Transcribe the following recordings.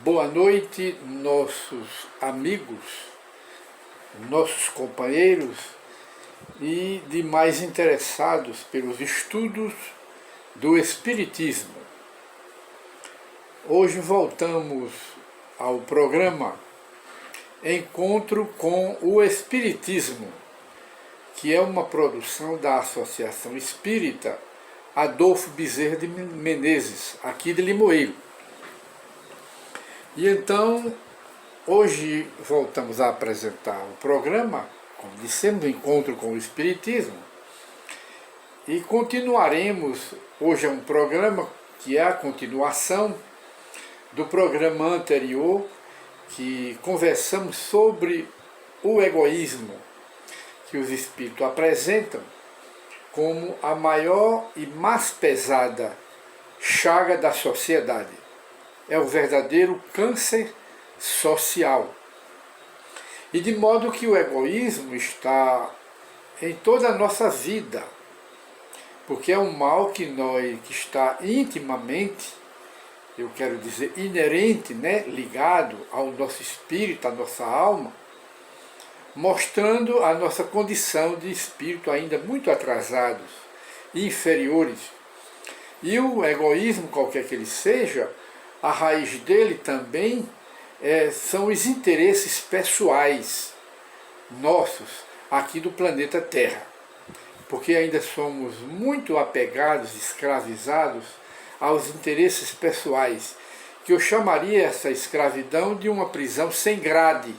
Boa noite, nossos amigos, nossos companheiros e demais interessados pelos estudos do Espiritismo. Hoje voltamos ao programa Encontro com o Espiritismo, que é uma produção da Associação Espírita Adolfo Bezerra de Menezes, aqui de Limoeiro. E então, hoje voltamos a apresentar o programa, como dissemos, Encontro com o Espiritismo, e continuaremos. Hoje é um programa que é a continuação do programa anterior, que conversamos sobre o egoísmo, que os espíritos apresentam como a maior e mais pesada chaga da sociedade. É o verdadeiro câncer social. E de modo que o egoísmo está em toda a nossa vida, porque é um mal que está intimamente, eu quero dizer inerente, ligado ao nosso espírito, à nossa alma, mostrando a nossa condição de espírito ainda muito atrasados e inferiores. E o egoísmo, qualquer que ele seja, a raiz dele também são os interesses pessoais nossos aqui do planeta Terra, porque ainda somos muito apegados, escravizados aos interesses pessoais, que eu chamaria essa escravidão de uma prisão sem grade,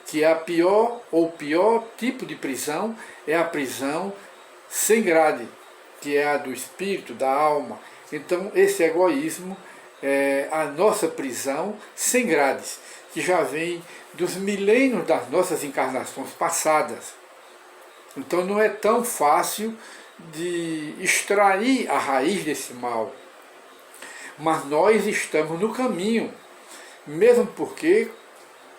que é o pior tipo de prisão é a prisão sem grade, que é a do espírito, da alma. Então esse egoísmo é a nossa prisão sem grades, que já vem dos milênios das nossas encarnações passadas. Então não é tão fácil de extrair a raiz desse mal, mas nós estamos no caminho, mesmo porque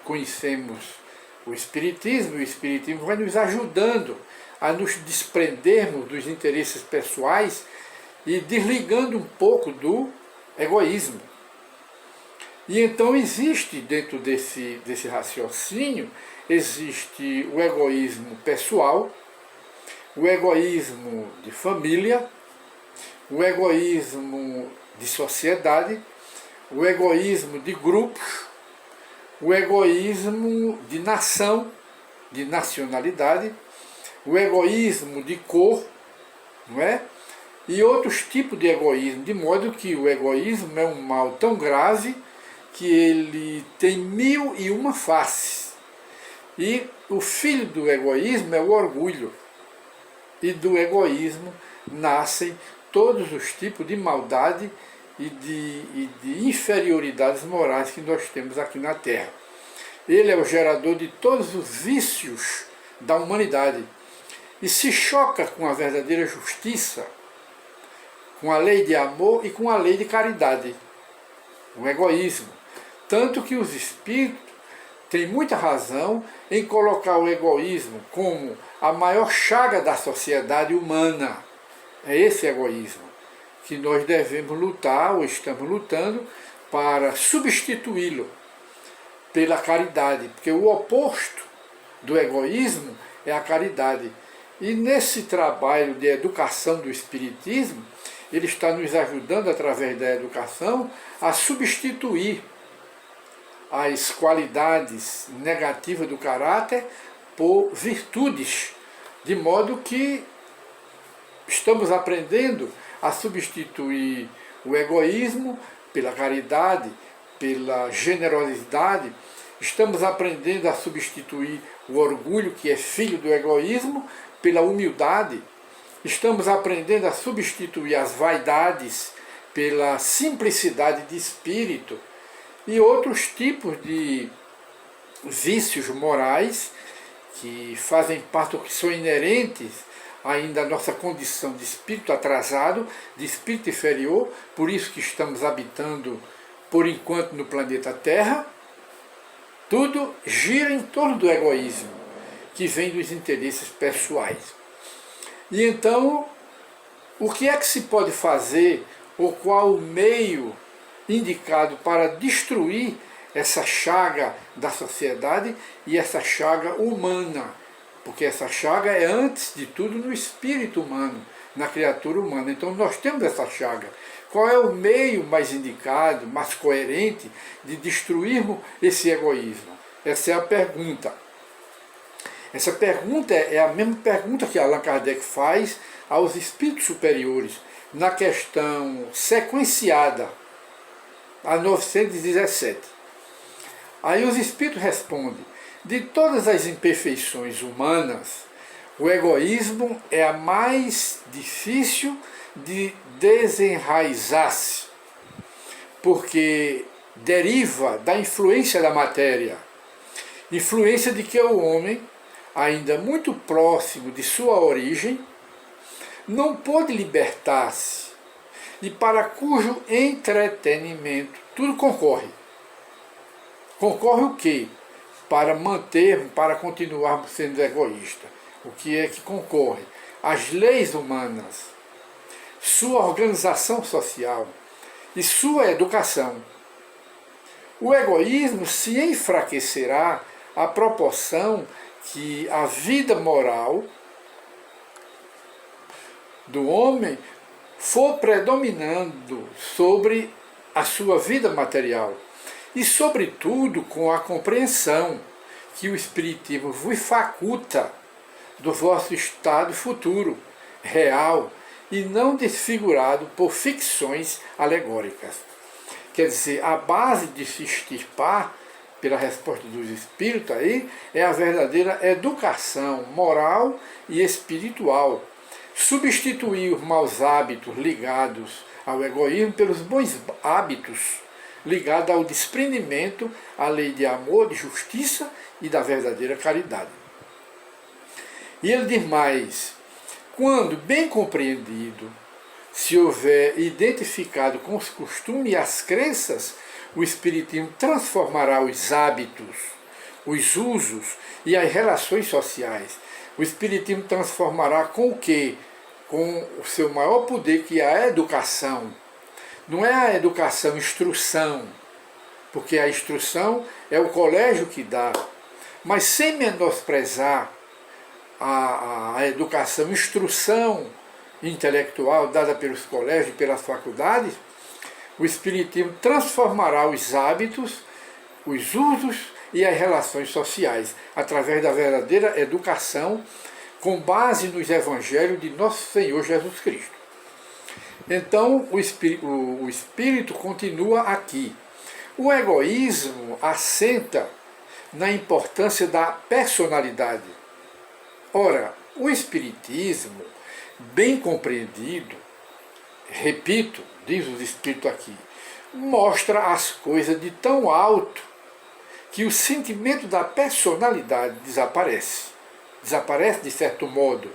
conhecemos o Espiritismo, e o Espiritismo vai nos ajudando a nos desprendermos dos interesses pessoais e desligando um pouco do egoísmo. E então existe dentro desse raciocínio, existe o egoísmo pessoal, o egoísmo de família, o egoísmo de sociedade, o egoísmo de grupos, o egoísmo de nação, de nacionalidade, o egoísmo de cor, não é? E outros tipos de egoísmo, de modo que o egoísmo é um mal tão grave que ele tem 1001 faces. E o filho do egoísmo é o orgulho. E do egoísmo nascem todos os tipos de maldade e de inferioridades morais que nós temos aqui na Terra. Ele é o gerador de todos os vícios da humanidade e se choca com a verdadeira justiça, com a lei de amor e com a lei de caridade, o egoísmo. Tanto que os espíritos têm muita razão em colocar o egoísmo como a maior chaga da sociedade humana. É esse egoísmo que nós devemos lutar, ou estamos lutando, para substituí-lo pela caridade, porque o oposto do egoísmo é a caridade. E nesse trabalho de educação do Espiritismo, ele está nos ajudando, através da educação, a substituir as qualidades negativas do caráter por virtudes, de modo que estamos aprendendo a substituir o egoísmo pela caridade, pela generosidade. Estamos aprendendo a substituir o orgulho, que é filho do egoísmo, pela humildade. Estamos aprendendo a substituir as vaidades pela simplicidade de espírito e outros tipos de vícios morais que fazem parte, ou que são inerentes ainda à nossa condição de espírito atrasado, de espírito inferior, por isso que estamos habitando, por enquanto, no planeta Terra. Tudo gira em torno do egoísmo, que vem dos interesses pessoais. E então, o que é que se pode fazer, ou qual o meio indicado para destruir essa chaga da sociedade e essa chaga humana, porque essa chaga é antes de tudo no espírito humano, na criatura humana. Então nós temos essa chaga. Qual é o meio mais indicado, mais coerente de destruirmos esse egoísmo? Essa é a pergunta. Essa pergunta é a mesma pergunta que Allan Kardec faz aos espíritos superiores, na questão sequenciada, a 917. Aí os espíritos respondem: de todas as imperfeições humanas, o egoísmo é a mais difícil de desenraizar-se, porque deriva da influência da matéria, influência de que o homem, ainda muito próximo de sua origem, não pôde libertar-se, e para cujo entretenimento tudo concorre. Concorre o quê? Para mantermos, para continuarmos sendo egoístas. O que é que concorre? As leis humanas, sua organização social e sua educação. O egoísmo se enfraquecerá à proporção que a vida moral do homem for predominando sobre a sua vida material e, sobretudo, com a compreensão que o Espiritismo vos faculta do vosso estado futuro, real, e não desfigurado por ficções alegóricas. Quer dizer, a base de se extirpar, pela resposta dos espíritos aí, é a verdadeira educação moral e espiritual. Substituir os maus hábitos ligados ao egoísmo pelos bons hábitos ligados ao desprendimento, à lei de amor, de justiça e da verdadeira caridade. E ele diz mais: quando bem compreendido, se houver identificado com os costumes e as crenças, o Espiritismo transformará os hábitos, os usos e as relações sociais. O Espiritismo transformará com o quê? Com o seu maior poder, que é a educação. Não é a educação, instrução, porque a instrução é o colégio que dá, mas sem menosprezar a educação, instrução intelectual dada pelos colégios e pelas faculdades, o Espiritismo transformará os hábitos, os usos e as relações sociais, através da verdadeira educação, com base nos evangelhos de nosso Senhor Jesus Cristo. Então, o Espírito continua aqui. O egoísmo assenta na importância da personalidade. Ora, o Espiritismo, bem compreendido, repito, diz os Espíritos aqui, mostra as coisas de tão alto que o sentimento da personalidade desaparece. Desaparece de certo modo,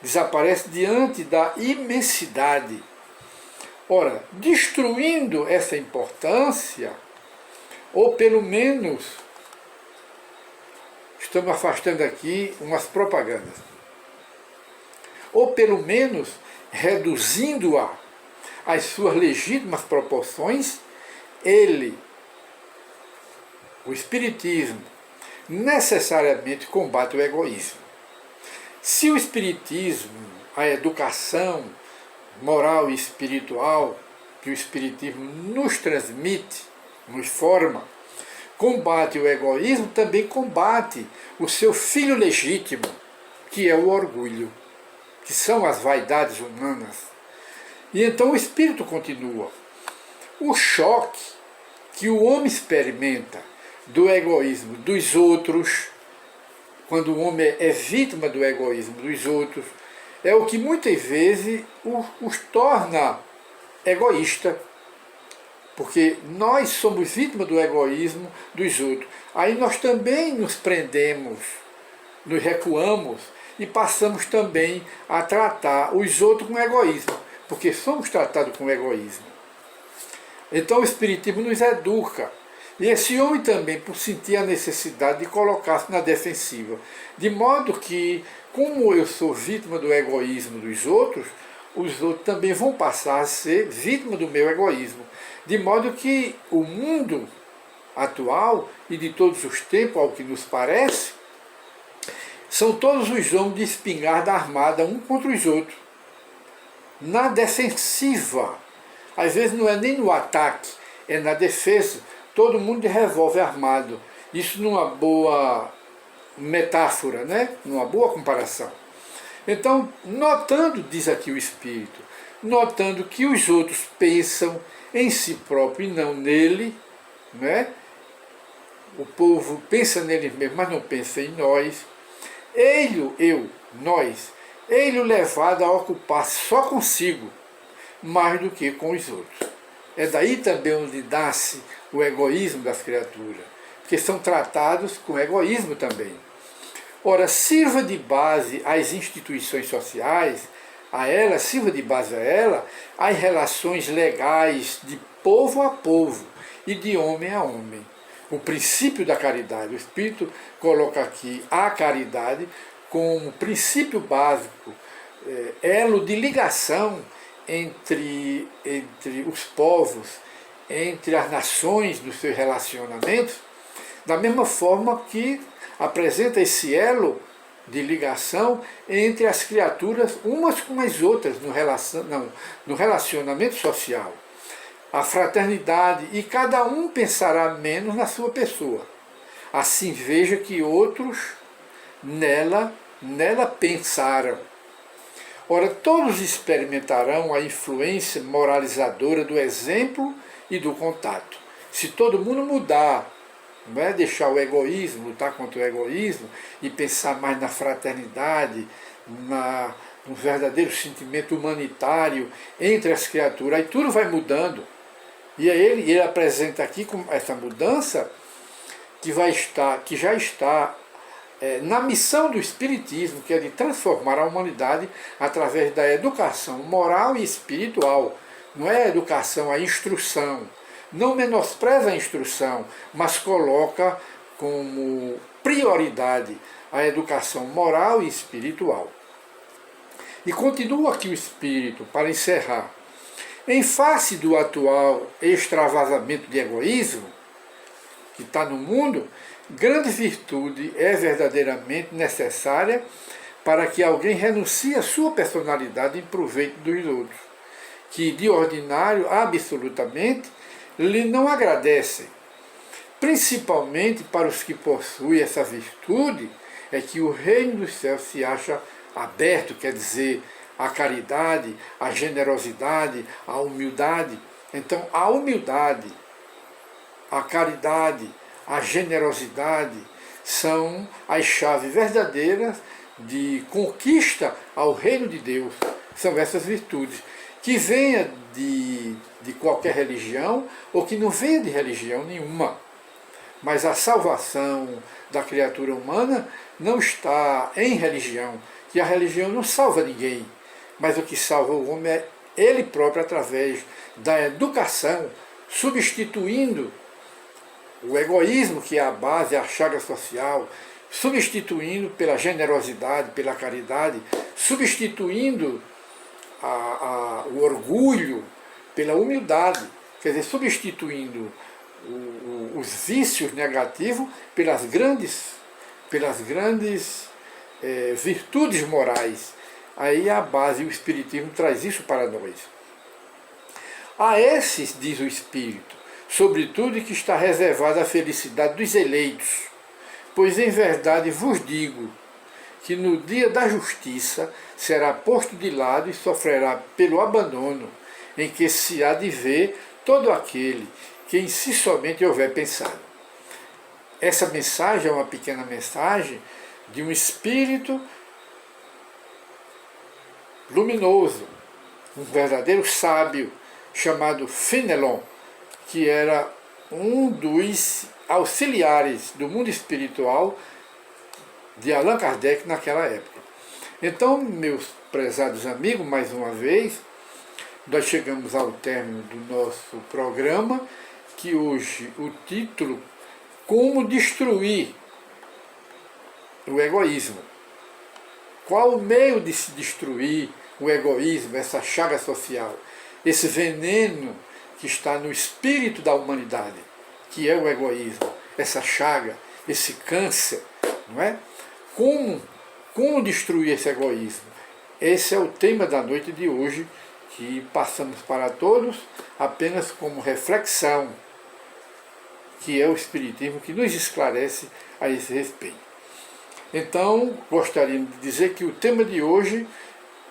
desaparece diante da imensidade. Ora, destruindo essa importância, ou pelo menos, estamos afastando aqui umas propagandas, ou pelo menos reduzindo-a às suas legítimas proporções, o Espiritismo, necessariamente combate o egoísmo. Se o Espiritismo, a educação moral e espiritual que o Espiritismo nos transmite, nos forma, combate o egoísmo, também combate o seu filho legítimo, que é o orgulho, que são as vaidades humanas. E então o Espírito continua. O choque que o homem experimenta do egoísmo dos outros, quando o homem é vítima do egoísmo dos outros, é o que muitas vezes os torna egoísta, porque nós somos vítimas do egoísmo dos outros. Aí nós também nos prendemos, nos recuamos e passamos também a tratar os outros com egoísmo, porque somos tratados com egoísmo. Então o Espiritismo nos educa. E esse homem também, por sentir a necessidade de colocar-se na defensiva. De modo que, como eu sou vítima do egoísmo dos outros, os outros também vão passar a ser vítima do meu egoísmo. De modo que o mundo atual e de todos os tempos, ao que nos parece, são todos os homens de espingarda armada um contra os outros, na defensiva. Às vezes não é nem no ataque, é na defesa. Todo mundo de revólver armado. Isso numa boa metáfora, né? Numa boa comparação. Então, notando, diz aqui o Espírito, notando que os outros pensam em si próprio e não nele, né? O povo pensa nele mesmo, mas não pensa em nós. Ele, eu, nós, ele levado a ocupar-se só consigo, mais do que com os outros. É daí também onde nasce o egoísmo das criaturas, porque são tratados com egoísmo também. Ora, sirva de base às instituições sociais, sirva de base a ela, as relações legais de povo a povo e de homem a homem. O princípio da caridade. O Espírito coloca aqui a caridade como princípio básico, elo de ligação entre os povos, entre as nações nos seus relacionamentos, da mesma forma que apresenta esse elo de ligação entre as criaturas umas com as outras no relacionamento social. A fraternidade, e cada um pensará menos na sua pessoa. Assim veja que outros nela pensaram. Ora, todos experimentarão a influência moralizadora do exemplo e do contato. Se todo mundo mudar, não é deixar o egoísmo, lutar contra o egoísmo e pensar mais na fraternidade, no verdadeiro sentimento humanitário entre as criaturas, aí tudo vai mudando. E ele apresenta aqui com essa mudança que já está na missão do Espiritismo, que é de transformar a humanidade através da educação moral e espiritual. Não é a educação, a instrução. Não menospreza a instrução, mas coloca como prioridade a educação moral e espiritual. E continua aqui o Espírito, para encerrar. Em face do atual extravasamento de egoísmo que está no mundo, grande virtude é verdadeiramente necessária para que alguém renuncie à sua personalidade em proveito dos outros, que de ordinário, absolutamente, lhe não agradecem. Principalmente para os que possuem essa virtude, é que o reino dos céus se acha aberto, quer dizer, a caridade, a generosidade, a humildade. Então, a humildade, a caridade, a generosidade são as chaves verdadeiras de conquista ao reino de Deus. São essas virtudes, que venha de qualquer religião ou que não venha de religião nenhuma. Mas a salvação da criatura humana não está em religião, que a religião não salva ninguém. Mas o que salva o homem é ele próprio através da educação, substituindo o egoísmo, que é a base, a chaga social, substituindo pela generosidade, pela caridade, substituindo o orgulho pela humildade, quer dizer, substituindo os vícios negativos pelas grandes virtudes morais. Aí a base, o Espiritismo traz isso para nós. A esses, diz o Espírito, sobretudo que está reservada a felicidade dos eleitos, pois em verdade vos digo que no dia da justiça será posto de lado e sofrerá pelo abandono, em que se há de ver todo aquele que em si somente houver pensado. Essa mensagem é uma pequena mensagem de um espírito luminoso, um verdadeiro sábio, chamado Fenelon, que era um dos auxiliares do mundo espiritual de Allan Kardec naquela época. Então, meus prezados amigos, mais uma vez, nós chegamos ao término do nosso programa, que hoje o título, Como Destruir o Egoísmo. Qual o meio de se destruir o egoísmo, essa chaga social, esse veneno que está no espírito da humanidade, que é o egoísmo, essa chaga, esse câncer, não é? Como destruir esse egoísmo? Esse é o tema da noite de hoje, que passamos para todos apenas como reflexão, que é o Espiritismo que nos esclarece a esse respeito. Então, gostaria de dizer que o tema de hoje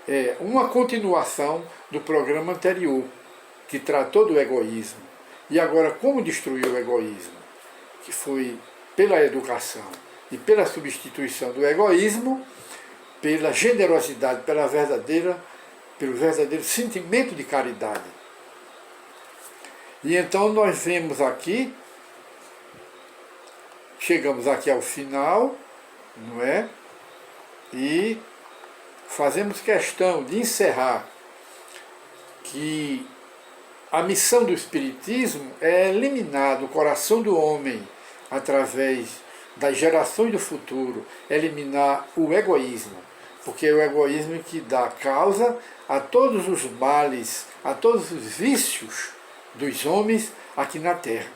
é uma continuação do programa anterior, que tratou do egoísmo. E agora, como destruir o egoísmo? Que foi pela educação e pela substituição do egoísmo, pela generosidade, pelo verdadeiro sentimento de caridade. E então nós vemos aqui, chegamos aqui ao final, não é? E fazemos questão de encerrar que a missão do Espiritismo é eliminar do coração do homem, através das gerações do futuro, eliminar o egoísmo, porque é o egoísmo que dá causa a todos os males, a todos os vícios dos homens aqui na Terra.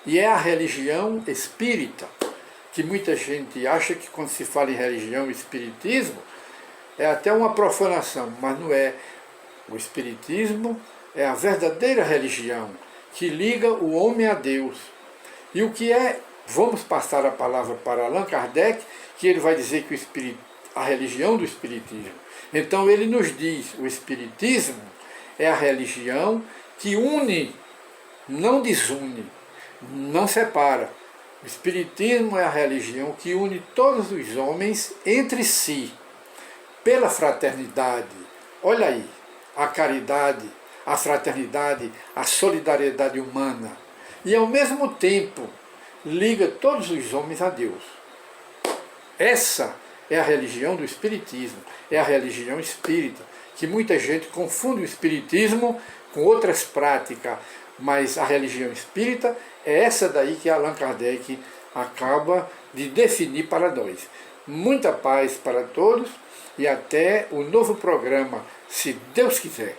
E é a religião espírita, que muita gente acha que quando se fala em religião, espiritismo, é até uma profanação, mas não é. O Espiritismo é a verdadeira religião que liga o homem a Deus. E o que é, vamos passar a palavra para Allan Kardec, que ele vai dizer que a religião do Espiritismo. Então ele nos diz, o Espiritismo é a religião que une, não desune, não separa. O Espiritismo é a religião que une todos os homens entre si, pela fraternidade. Olha aí, a caridade, a fraternidade, a solidariedade humana. E ao mesmo tempo liga todos os homens a Deus. Essa é a religião do Espiritismo, é a religião espírita, que muita gente confunde o Espiritismo com outras práticas, mas a religião espírita é essa daí que Allan Kardec acaba de definir para nós. Muita paz para todos e até o novo programa, se Deus quiser.